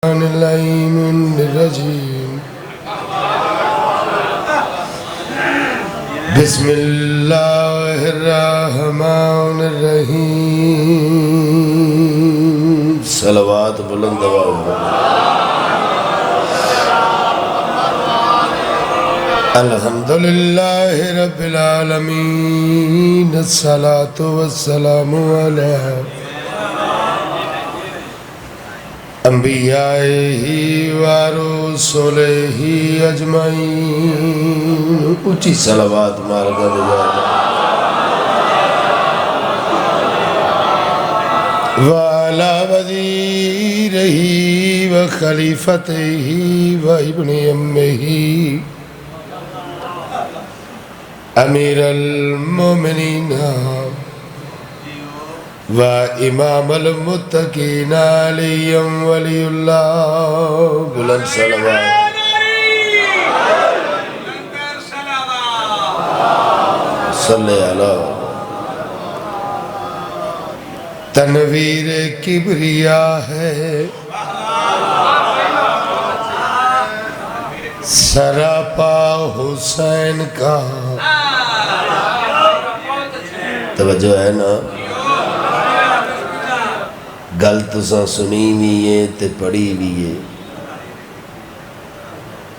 اللعين الرجيم بسم الله الرحمن الرحيم صلوات بلند الحمد لله رب العالمين الصلاة والسلام على انبیائه و رسوله اجمعین اونچی صلوات مارکہ دیا وعلى وزیرہ و خلیفتہ و ابن امہ امیر المومنین و امام المتقین علی ولی اللہ بلند صلوات صلی اللہ تنویر کبریاء ہے سراپا حسین کا توجہ ہے نا گل تساں سنی بھی ہے تے پڑھی بھی ہے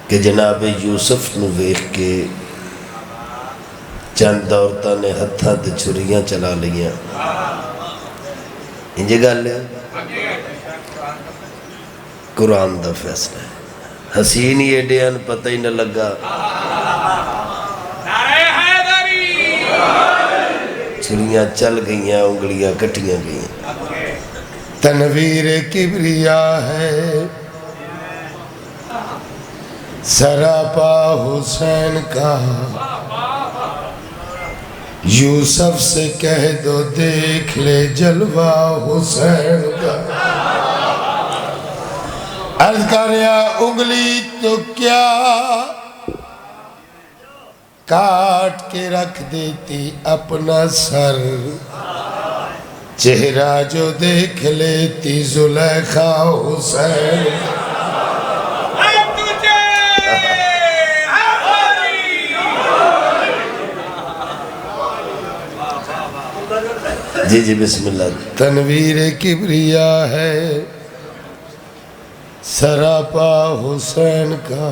کہ جناب یوسف نو ویکھ کے چند عورتاں نے ہتھاں تے چھریاں چلا لیاں انجے گل ہے قرآن دا فیصلہ ہے حسین ہی ایڈیان پتہ ہی نہ لگا چھریاں چل گئیاں انگلیاں کٹیاں گئیاں تنویر کبریاء ہے سراپا حسین کا یوسف سے کہہ دو دیکھ لے جلوہ حسین کا عرض کریا انگلی تو کیا کاٹ کے رکھ دیتی اپنا سر چہرہ جو دیکھ لیتی زلیخا حسین جی جی بسم اللہ تنویر کبریاء ہے سراپا حسین کا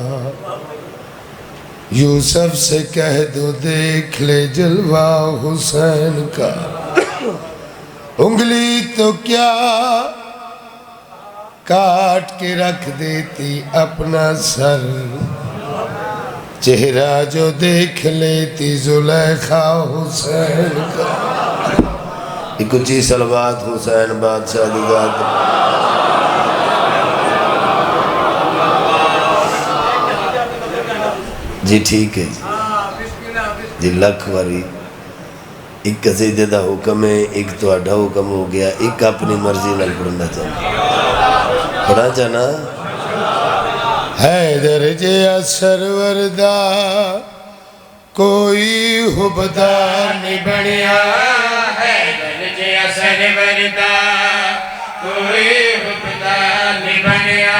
یوسف سے کہہ دو دیکھ لے جلوہ حسین کا انگلی تو کیا کاٹ کے رکھ دیتی اپنا سر چہرہ جو دیکھ لیتی زلیخا حسین کا ایک اچھی صلوات حسین بادشاہ دیگات جی ٹھیک ہے جی لکھ واری ایک قصیدے دا حکم ہے ایک تو اڈھا حکم ہو گیا ایک اپنی مرضی نال پڑھنا چاہنا پڑھنا چاہنا حیدر جیا سروردہ کوئی حبدار نہیں بنیا حیدر جیا سروردہ کوئی حبدار نہیں بنیا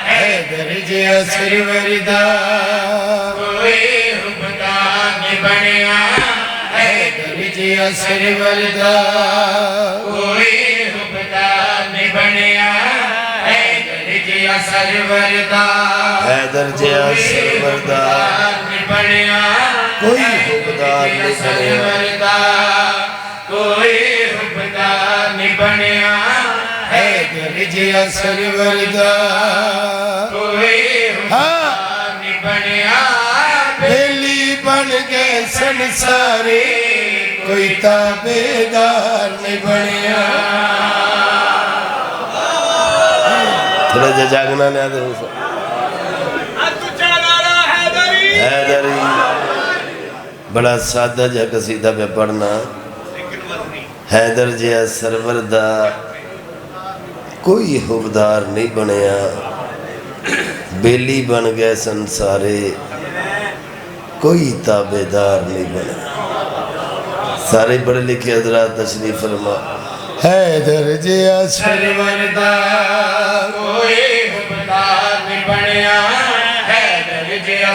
حیدر جیا سروردہ کوئی حبدار نہیں بنیا جیا سروردہ کوئی حبدار نہیں بنیا حیدر جیا سروردہ حیدر جیا سروردہ نہیں بنیا کوئی حبدار نہیں بنیا کوئی حبدار نہیں بنیا حیدر جیا سروردہ کوئی حبدار نہیں بنیا بیلی بن گئے سنسارے کوئی تابیدار نہیں بنیا تھوڑا جا جاگنا نہیں آدھے ہو سکتا حیدری بڑا سادہ جا قصیدہ پہ پڑھنا حیدر جیا سروردہ کوئی حبدار نہیں بنیا بیلی بن گئے سنسارے کوئی تابیدار نہیں بنیا سارے بڑے لکھے حضرات تشریف فرما حیدر جیا سروردہ کوئی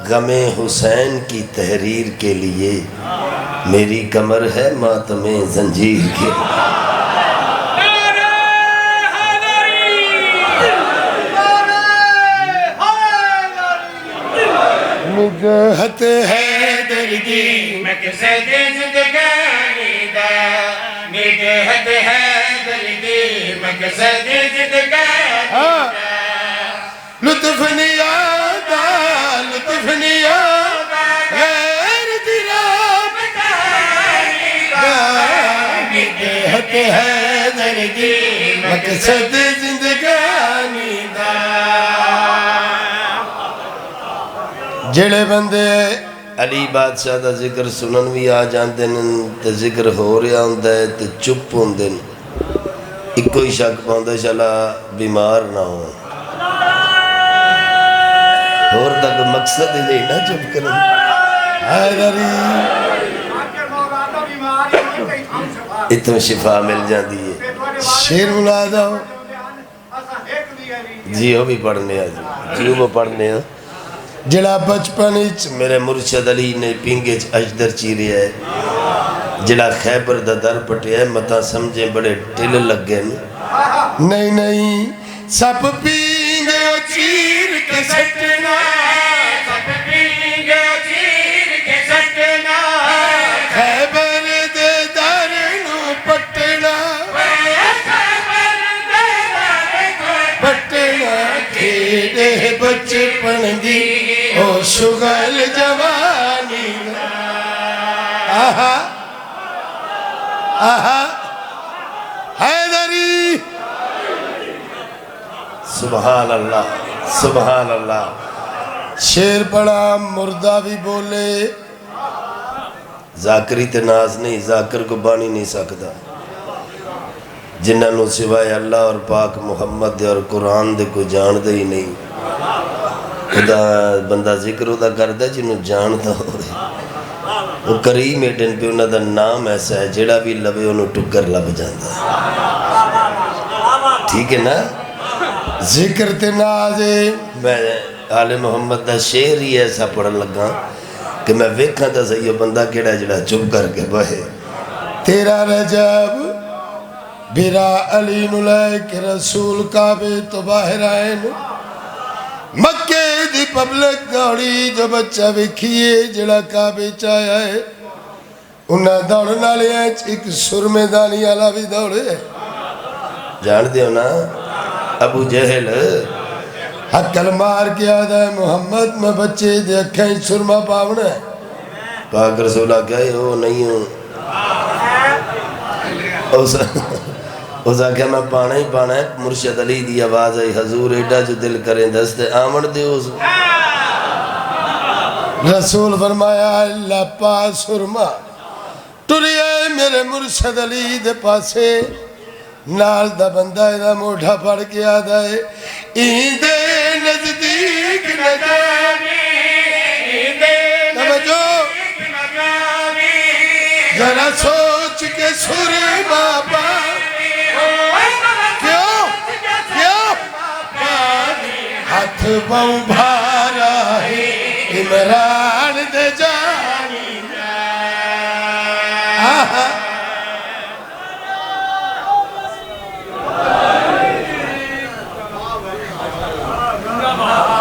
غم حسین کی تحریر کے لیے میری کمر ہے ماتم زنجیر کے نگہت حیدر کی مقصد زندگانی دا نگہت حیدر کی مقصد زندگانی دا لطف نیادا لطف نیادا غیر دراب نگہت حیدر کی مقصد زندگانی دا جڑے بندے علی بادشاہ دا ذکر سنن بھی آ جاندے تے ذکر ہو رہا ہوندا ہے تے چپ ہوندے اکو ہی شک پاوندا چلا بیمار نہ ہو اور تک مقصد ہی نہیں نہ چپ کرن حیدری اتنا شفا مل جاندی ہے شیر بلا دو جی وہ بھی پڑھنے جی وہ پڑھنے جڑا بچپن وچ میرے مرشد علی نے پینگے اجدر چیرے ہے جڑا خیبر دا در پٹے ہے متا سمجھے بڑے ٹل لگے نہیں نہیں سب پینگے چیر کے سٹنا سب پینگے چیر کے سٹنا خیبر دے در نو پٹنا پٹنا کھیڑے بچپن دی او شغل جوانی آہا آہا حیدری سبحان اللہ سبحان اللہ شیر پڑا مردہ بھی بولے ذاکری تے ناز نہیں ذاکر کو بانی نہیں سکتا جنہاں نو سوائے اللہ اور پاک محمد دے اور قرآن دے کو جان دے ہی نہیں خدا بندہ ذکر دا کردہ جنہوں جانتا ہو وہ کریم ایڈن پہ انہوں دا نام ایسا ہے جڑا بھی لبے انہوں ٹکر لب جاندہ ٹھیک ہے نا ذکر تے نازے میں آل محمد دا شعر ہی ایسا پڑھن لگا کہ میں ویکھاں تا صحیح بندہ کیڑا جڑا چپ کر کے بہے تیرا رجب بیرا علی نلائے کہ رسول کعبے تو باہر آئے نو مکے دی پبلک دوڑی جو بچہ وکھیے جڑا کعبے چایا ہے انہاں دوڑنا لیا ایک سرمے دانی والا بھی دوڑے جان دیو نا ابو جہل حقل مار کے آدھا ہے محمد میں بچے دے اکھیں سرما پاونا ہے پاک رسولہ کیا ہے وہ نہیں ہوں اس آکھا میں پانا ہی پانا ہے مرشد علی دی آواز آئی حضور ایڈا جو دل کریں دستے آمن دیو اس رسول فرمایا اللہ پا سرما ٹریے میرے مرشد علی دے پاسے نال دا بندہ دا موڑھا پڑھ کے آدھا ہے ایندے نزدیک نجامی توجہ ذرا سوچ کے سرما پا ہاتھ باؤں بھارا ہے عمران دے جانی آہا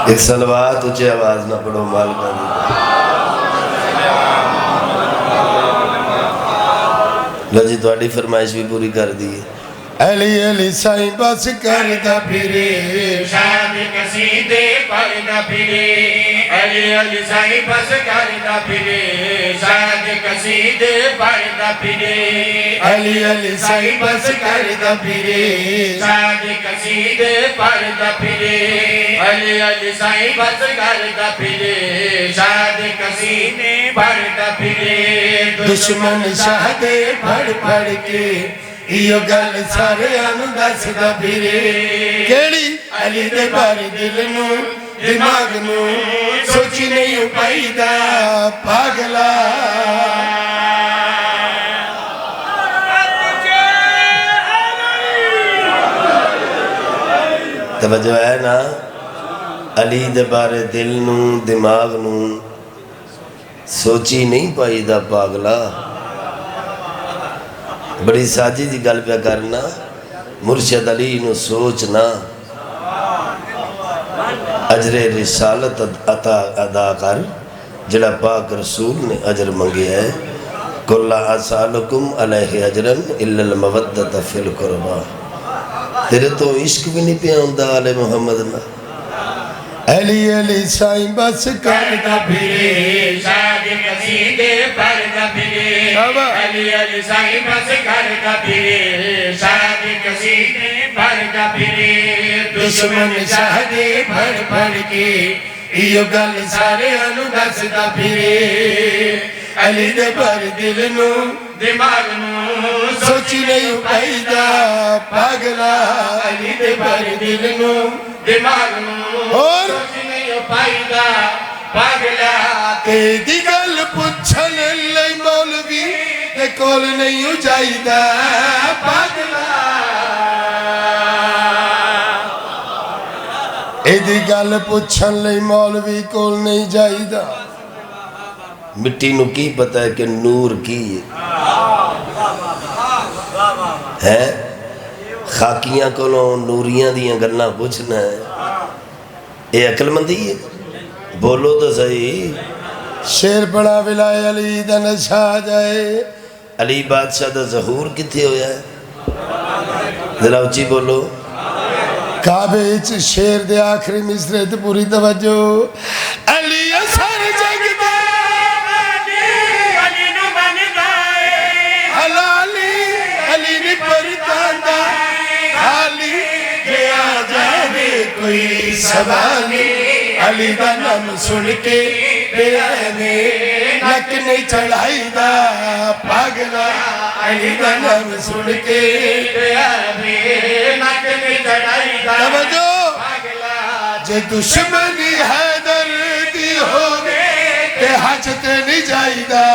ایک سلوات اچھے آواز نہ پڑھو مالکہ دی لو جی تو اڈی فرمائش بھی پوری کر دی علی علی سائیں بس کردہ پھرے شاد قصیدے پڑھنا پھرے علی علی سائی بس کرنا پھرے شاد قصیدے پڑھنا پھرے علی علی سائیں بس کردہ پھرے شاد قصیدے پڑھنا پھرے علی علی سائی بس کرنا پھرے شاد قصیدے پڑھنا پھرے دشمن شاہدے پڑھ پڑھ کے یہ گل سارے آنو دس دا پھرے کیڑی علی دے بارے دل نو دماغ نو سوچی نہیں پائی دا پاگلا توجہ ہے نا علی دے بارے دل نو دماغ نو سوچی نہیں پائی دا پاگلا بڑی ساجی دی گل پہ کرنا مرشد علی نو سوچنا اجر رسالت عطا ادا کر جڑا پاک رسول نے اجر منگے ہے کُلَّ أَسْأَلُكُمْ عَلَيْهِ أَجْرًا إِلَّا الْمَوَدَّةَ فِي الْقُرْبَى تیرے تو عشق بھی نہیں پہ آندہ آل محمد نا علی علی سائیں بس کردا پھرے شاد قصیدے پڑھدا پھرے علی علی سائیں بس کردا پھرے شاد قصیدے پڑھدا پھرے دشمن شہدے پڑھ پڑھ کے ایو گل سارے انو دسدا پھرے علی دے بار دل نو دماغ نو سوچی نہیں پائیدا پاگلا علی دے بار دل نو دماغ نو اور سوچی نہیں پائیدا پاگلا تیری گل پچھن لئی مولوی تے کول نہیں جائیدا پاگلا ایدی گل پچھن لئی مولوی کول نہیں جائیدا مٹی نو کی پتہ ہے کہ نور کی ہے خاکیاں کولوں نوریاں دیاں گلنا پوچھنا ہے اے عقل مندی ہے بولو تو صحیح شیر پڑا ولائے علی دا نشا جائے علی بادشاہ دا ظہور کتھے ہویا ہے ذرا اچھی بولو کعبے اچ شیر دے آخری مصرے تے پوری توجہ علی اثر جگ دے علی نو بن گئے حلالی علی نی پرتاندہ حالی گیا جاوے کوئی سوالی علی دا نام سن کے بیائے میں نک نہیں چڑھائی دا پاگلا علی دا نام سن کے توجہ جے دشمنی حیدر دی ہوگے تے حجت نہیں جائی دا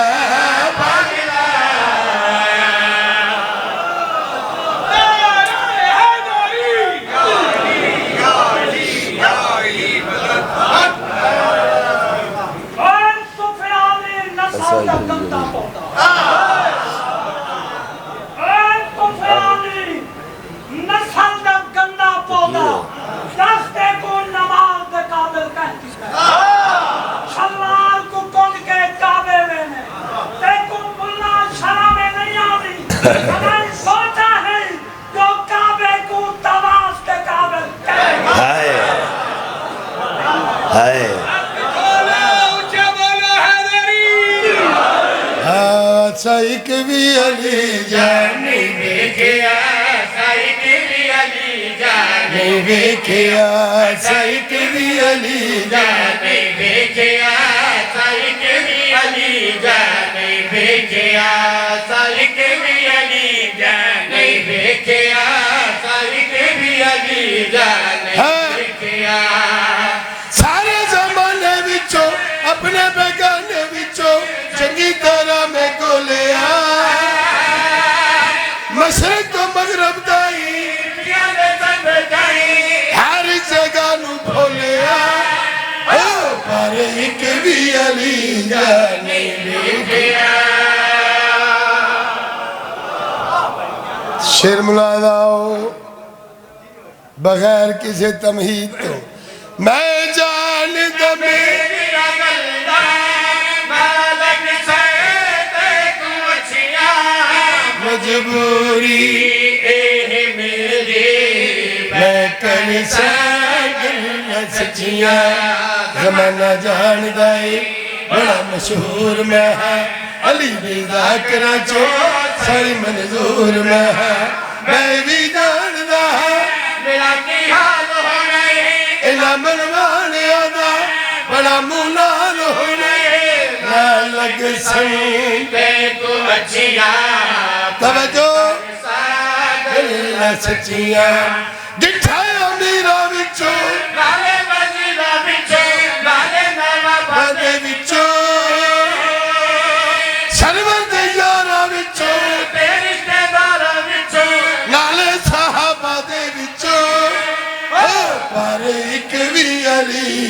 سائق بھی علی جانے دیکھیا سائق بھی علی جانے دیکھیا سائق بھی علی جانے دیکھیا سائق بھی علی جانے دیکھیا سائق بھی علی جانے دیکھیا سائق بھی علی جانے دیکھیا سارے زمانے وچوں اپنے بیگانے وچوں چنگی طرح میں کو لیا مشرق تو مغرب دائی ہر جگہ نو بھولیا پر ایک بھی علی جانے دیکھیا شیر ملاحظہ ہو بغیر کسی تمہید تو میں جان دمے مجبوری اے میرے میں کر ساگر سچیاں زمانہ جان دائی بڑا مشہور میں ہے علی بھی ذاکرہ چو ساری منظور میں ہے میں بھی جان دا میرا کی حال ہو رہے الہ منوانے آدھا بڑا مولان ہو رہے نہ لگ سن تے تو اچھیاں توجہ اللہ سچیاں دکھایا میرا وچوں لالے وزیرہ بچو لالے نوا بادے وچوں سرور دے یارہ وچوں تے رشتہ دارہ بچو نالے صحابہ دے وچوں پر ایک بھی علی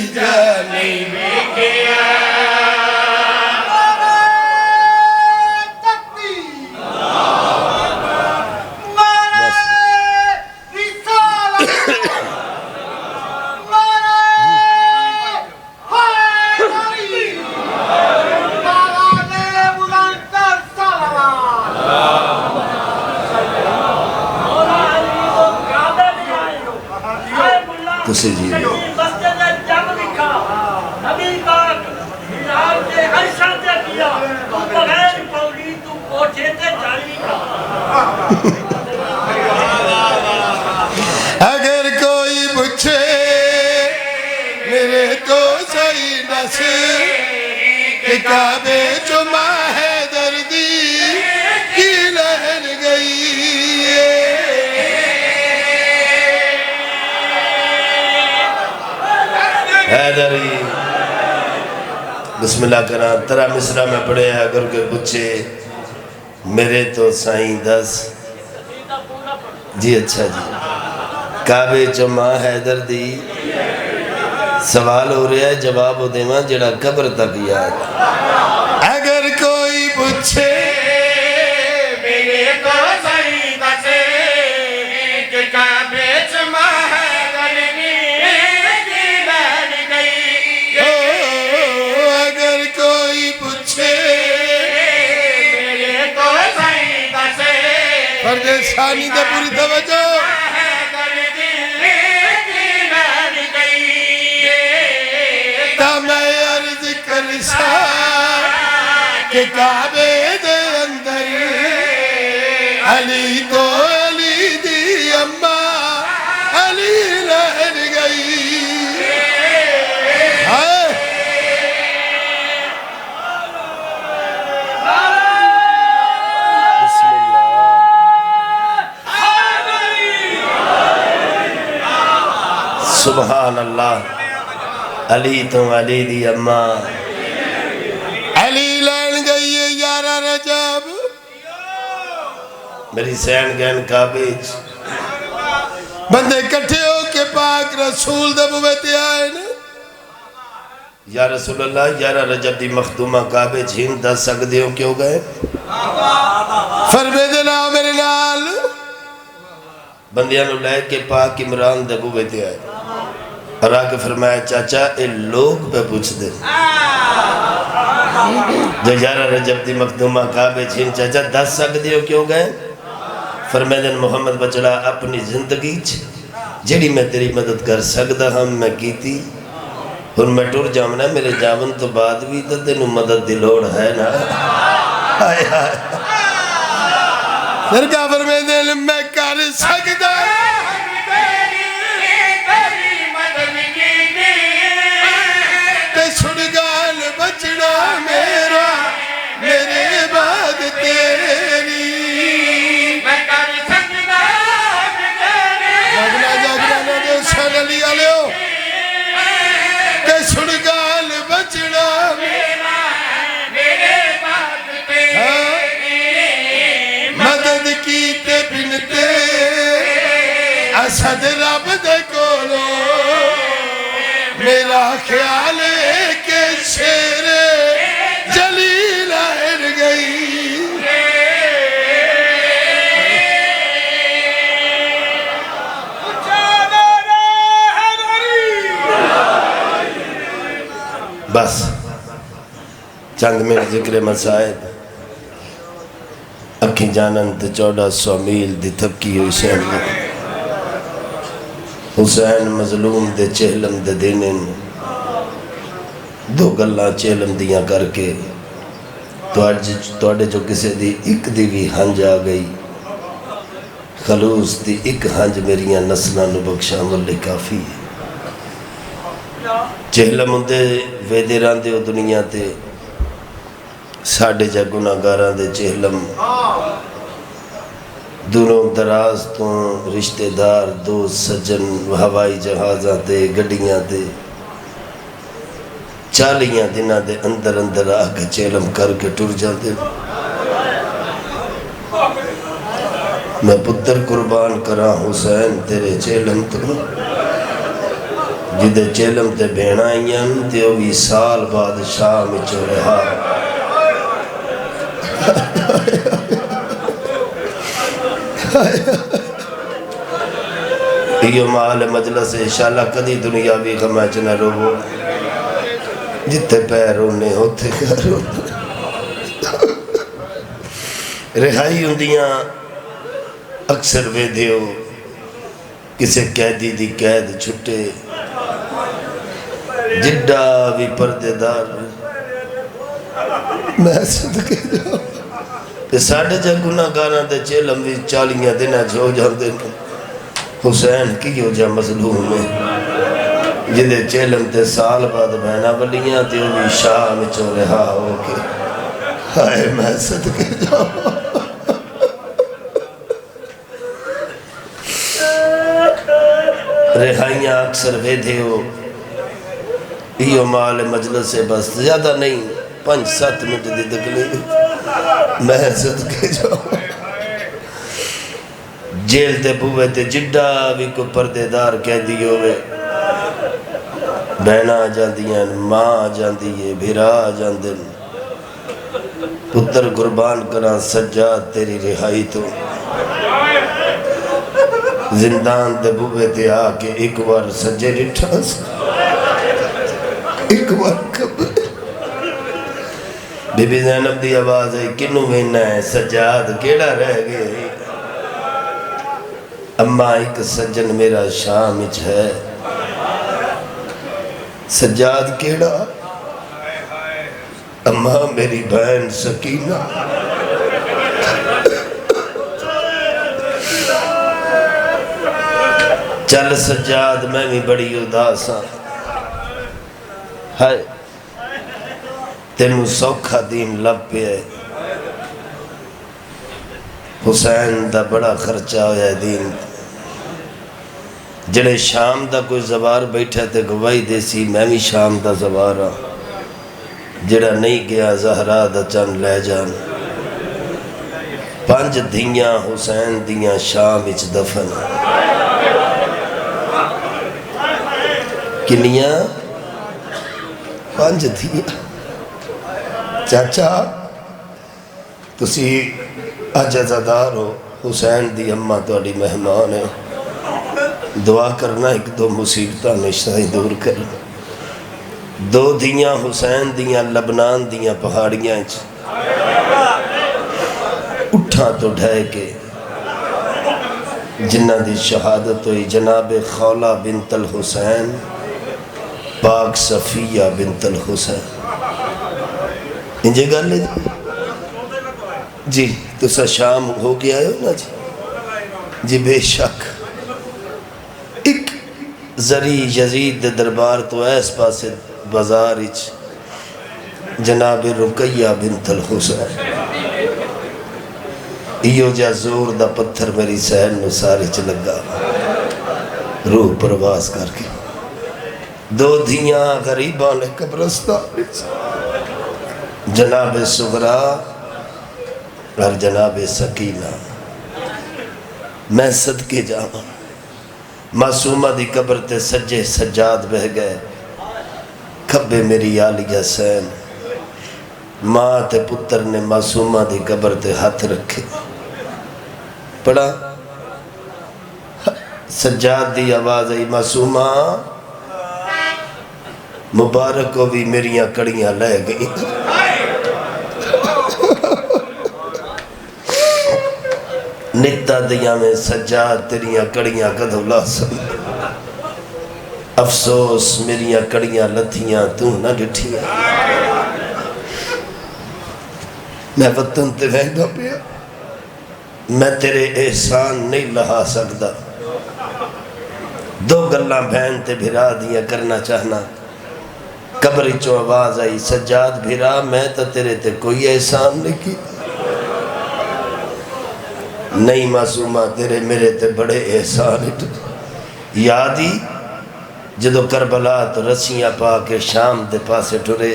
اسی جی مسجد جب لکھا نبی پاک جناب کے عرشہ تے کیا تو بغیر پوری تو کوٹھے تے جالی کا اگر کوئی پوچھے میرے تو صحیح دس کہ کعبے جو ماہ دردی کی لہر گئی حیدری بسم اللہ کرا ترا مصرع میں پڑھے ہیں اگر کوئی پوچھے میرے تو سائیں دس جی اچھا جی کعبے چو ماں حیدر دی سوال ہو رہا ہے جواب ہو دیواں جڑا قبر تک یاد اگر کوئی پوچھے میرے تو صحیح دس کہ کعبے چ ماہ دردی کی لہر گئی اگر کوئی پوچھے میرے تو صحیح دس پردیسانی دے پوری توجہ میں عرض کرسا کہ کعبے دے اندر علی تو علی دی اماں علی لہر گئی بسم اللہ سبحان اللہ علی تو علی دی اماں علی لین گئی ہے 11 رجب میری سین گین کعبیج بندے کٹھے ہو کے پاک رسول دے بوے تے آئے نا یا رسول اللہ 11 رجب دی مخدومہ کعبیج ہند دس سکتے ہو کیوں گئے فرمے دینا میرے نال بندیاں نو لے کے پاک عمران دے بوے تے آئے اور آکے فرمایا چاچا اے لوگ پہ پوچھ دے جو 11 رجب دی مخدومہ کعبے چھین چاچا دس سکتے ہو کیوں گئے فرمیدن محمد بچڑا اپنی زندگی جڑی میں تیری مدد کر سکتا ہم میں کیتی اور میں ٹور جامنا میرے جامن تو بعد بھی تو تینوں مدد دی لوڑ ہے نا آئے آئے درگاہ فرمیدن میں کر سکتا سڑگال بچڑا میرا میرے بعد تیری میں کر سکتا جاگنا جاگنا نہ دے سن علی آلیو کہ سڑگال بچڑا میرے بعد تیری مدد کی تے بنتے اسد رب دے کولو میرا خیال ہے کہ شیر جلیل لہر گئی بس چند میں ذکر مسائب اکھی جانن تے 1400 میل دی تھپکی ہوئی سین حسین مظلوم دے چہلم دے دینن دو گلہ چہلم دیاں کر کے توڑے جو کسے دی ایک دی بھی ہنج آ گئی خلوص دی ایک ہنج میریاں نسلہ نو بخشا ملے کافی ہے چہلم اندے ویدیران دے دنیا تے ساڑھے جا گناہ گاران دے چہلم دونوں دراز تو رشتہ دار دوست سجن ہوائی جہازاں تے گڑیاں تے 40 دنہ دے اندر اندر آگے چہلم کر کے ٹر جاتے میں پتر قربان کرا حسین تیرے چہلم تو جدے چہلم تے بھینا آئیاں تے اوی سال بعد شاہ میں چو رہا یہ مال مجلس انشاءاللہ کدی دنیا بھی غمچ نہ روو جتے پیر ہونے ہوتے کرو رہائی ہندیاں اکثر وے دیو کسے قیدی دی قید چھٹے جڈا بھی پردے دار میں صدقے جاؤں تے ساڑھے جا گناہ گانا دے چیلم بھی 40 دنہ جو جاندے حسین کی ہو جا مظلوم میں جدے چیلم تے سال بعد بہنا بلیاں تے وہ بھی شاہ میں چو رہا ہو کے ہائے میں صدقے جاؤں رہائیاں اکثر ویدھے ہو ایو مال مجلس سے بس زیادہ نہیں 5-7 منٹ دی دکلی میں صدقے جاؤں جیل تے بوے تے جڈا بھی کو پردے دار کہہ دی ہوئے بہنا جاندیاں ماں جاندیے بھیرا جاندن پتر قربان کران سجاد تیری رہائی تو زندان دے بوے تے آکے ایک بار سجے رٹھا ایک بار کب بی بی زینب دی آواز ہے کنو مہینہ ہے سجاد کیڑا رہ گئے اماں ایک سجن میرا شام اچ ہے سجاد کیڑا اماں میری بہن سکینہ چل سجاد میں بھی بڑی اداساں ہائے تینوں سوکھا دین لب پہ ہے حسین دا بڑا خرچہ ہویا ہے دین جڑے شام دا کوئی زبار بیٹھا تے گواہی دیسی میں بھی شام دا زبار ہاں جڑا نہیں گیا زہرا دا چن لے جان 5 دھیاں حسین دیاں شام اچ دفن کنیاں 5 دھیاں چاچا تسی عزادار ہو حسین دی اماں توڑی مہمان ہے دعا کرنا ایک دو مصیبتہ نشتائی دور کرنا 2 دھیاں حسین دیاں لبنان دیاں پہاڑیاں اٹھا تو ڈھائے کے جنہ دی شہادت ہوئی جناب خولہ بنت الحسین پاک صفیہ بنت الحسین انجھے گا لے جی تو سا شام ہو گیا ہے نا جی بے شک ایک زری یزید دربار تو ایس پاس بازار اچ جناب رقیہ بنت الحسین ایو جا زور دا پتھر میری سہن نو سارے چ لگا روح پرواز کر کے 2 دھیاں غریباں نے قبرستان جناب صغرا اور جناب سکینہ میں صدقے جاواں معصومہ دی قبر تے سجے سجاد بہ گئے کھبے میری آلیہ سین ماں تے پتر نے معصومہ دی قبر تے ہاتھ رکھے پڑھا سجاد دی آواز آئی معصومہ مبارک کو بھی میریاں کڑیاں لے گئی نتا دیاں میں سجاد تیریاں کڑیاں کدھو لاسم افسوس میریاں کڑیاں لتھیاں تو نہ ڈٹھیاں میں وطن تے وہنگا پیا میں تیرے احسان نہیں لہا سکتا 2 گلاں بہن تے بھرا دیاں کرنا چاہنا قبر چو آواز آئی سجاد بھرا میں تو تیرے تے کوئی احسان نہیں کی نہیں معصومہ تیرے میرے تے بڑے احسان یادی جدو کربلا تو رسیاں پا کے شام دے پاسے ٹھرے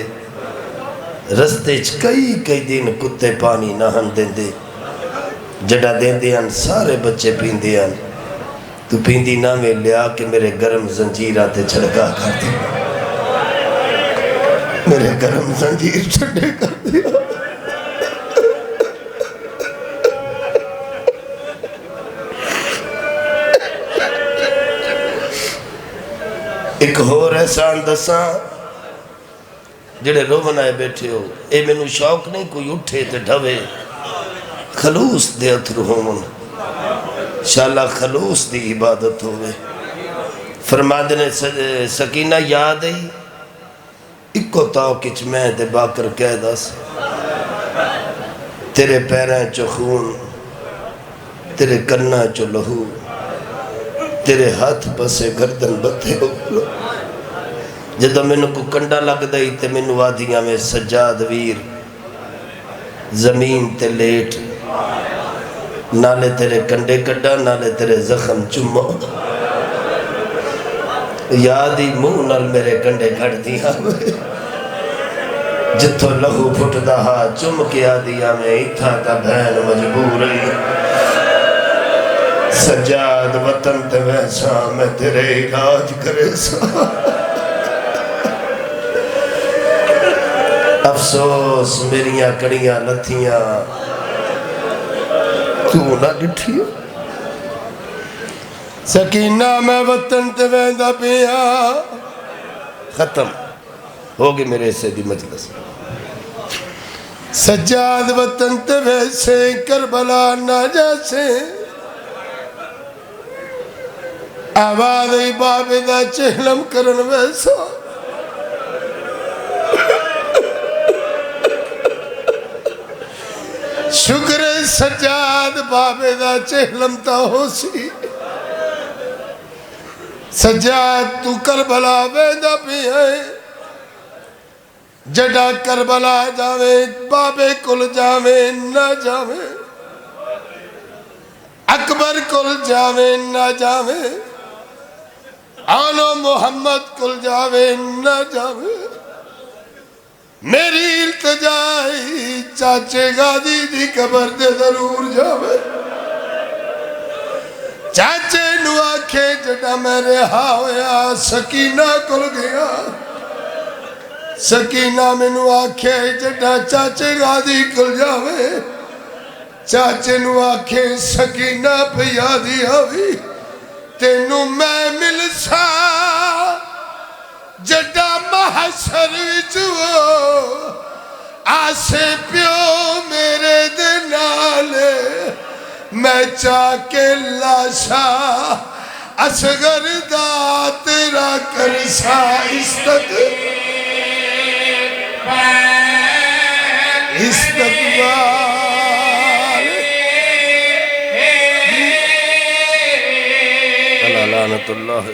رستے کئی دن کتے پانی نہن دیں دے جڑا دیں دیاں سارے بچے پین دیاں تو پین دی نامے لیا کہ میرے گرم زنجیر آتے چھڑکا کر دی میرے گرم زنجیر چھڑے کر دیا ایک ہور احسان دساں جڑے روون آئے بیٹھے ہو اے میں نو شوق نہیں کوئی اٹھے تے ڈھوے خلوص دے اتھر ہون شالا خلوص دی عبادت ہوئے فرماندے نے سکینہ یاد ہے اکو تاؤ کچ میں دے باکر کہہ دس تیرے پیریں چو خون تیرے کنہ چو لہو تیرے ہاتھ پسے گردن بتے ہو جدو میں کو کنڈا لگ دائی تے میں وادیاں میں سجاد ویر زمین تے لیٹ نالے تیرے کنڈے کڈا نالے تیرے زخم چمو یادی منہ نال میرے کنڈے کھڑ دیا جتھو لہو پھٹ دہا چم کے آدیا میں اتھا کا بہن مجبور ہے سجاد وطن تے ویسا میں تیرے علاج کرے سا افسوس میریاں کڑیاں لتھیاں تو نہ ڈٹھی سکینہ میں وطن تے ویندہ پیا ختم ہوگی میرے سے دی مجلس سجاد وطن تے ویسے کربلا نہ جیسے آواز باب دا چہلم کرن ویسا شکر سجاد باب دا چہلم تا ہو سی سجاد تو کربلا ویندہ بھی ہے جڑا کربلا جاوے بابے کل جاوے نہ جاوے اکبر کل جاوے نہ جاوے آنو محمد کل جاوے نہ جاوے میری التجائی چاچے غازی دی قبر دے ضرور جاوے چاچے نو آکھے جڑا میں رہا ہویا سکینہ کل گیا سکینہ میں نو آکھے جڑا چاچے غازی کل جاوے چاچے نو آکھے سکینہ پہ یادی آوی تینو میں مل سا جڑا محشر وچو آسے پیو میرے دے نالے میں چاکے لاشا اصغر دا تیرا کرسا استقبال اللہ لعنت اللہ